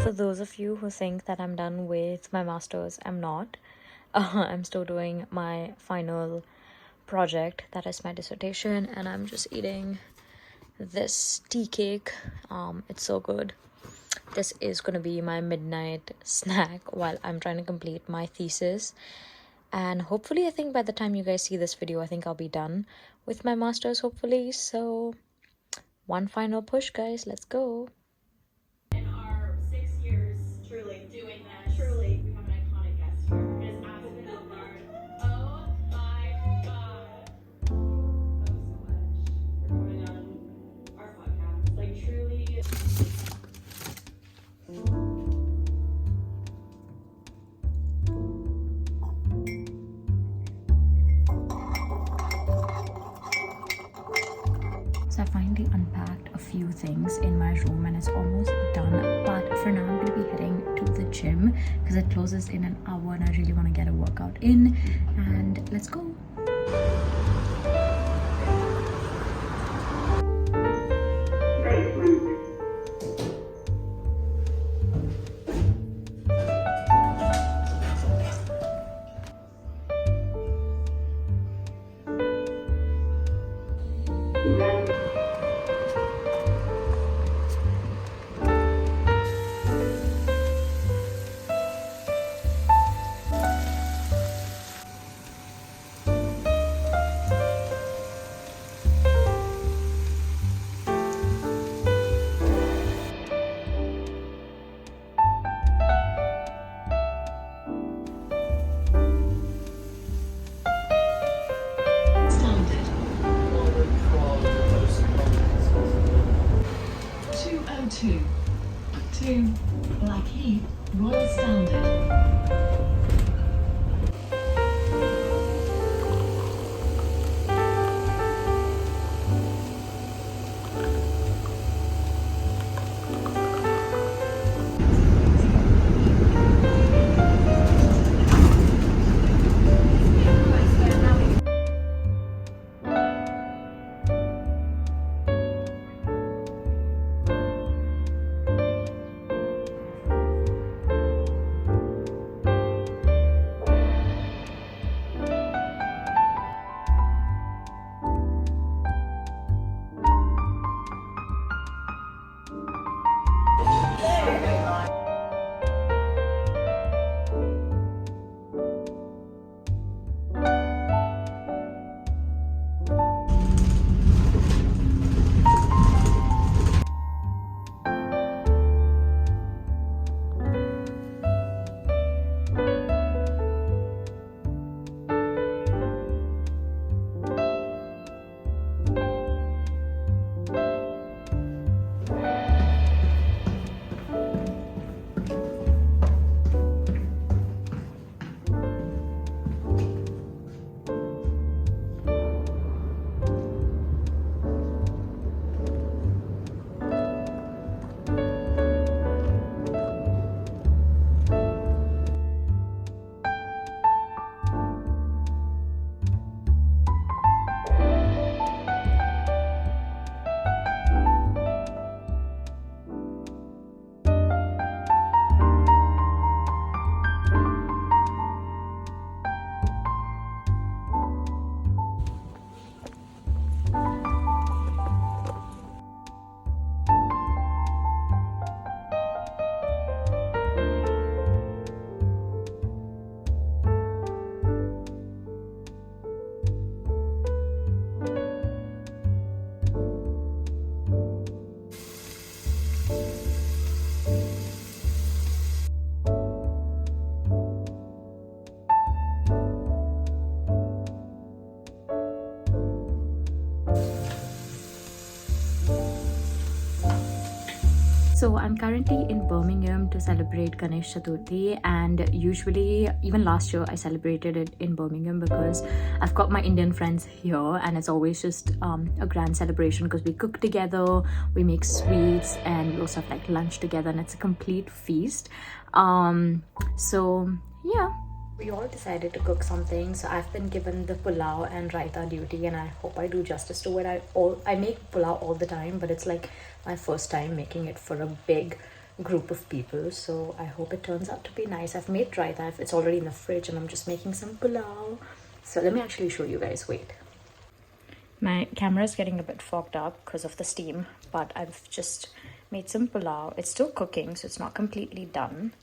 For those of you who think that I'm done with my master's, I'm not. I'm still doing my final project, that is my dissertation, and I'm just eating this tea cake. It's so good. This is gonna be my midnight snack while I'm trying to complete my thesis. And hopefully, I think by the time you guys see this video, I think I'll be done with my master's, hopefully. So one final push, guys. Let's go. In our 6 years truly doing this, truly we have an iconic guest here. It is Ahmed. Oh my god. Oh, so much for coming on our podcast. Like truly. So I finally unpacked a few things in my room and it's almost done. But for now, I'm going to be heading to the gym because it closes in an hour and I really want to get a workout in. And let's go. To Blackheath, Royal Standard. So I'm currently in Birmingham to celebrate Ganesh Chaturthi, and usually, even last year, I celebrated it in Birmingham because I've got my Indian friends here and it's always just a grand celebration because we cook together, we make sweets, and we also have like lunch together, and it's a complete feast. So yeah. We all decided to cook something, so I've been given the pulao and raita duty, and I hope I do justice to it. I make pulao all the time, but it's like my first time making it for a big group of people, so I hope it turns out to be nice. I've made raita, it's already in the fridge, and I'm just making some pulao. So let me actually show you guys. Wait. My camera is getting a bit fogged up because of the steam, but I've just made some pulao. It's still cooking, so it's not completely done.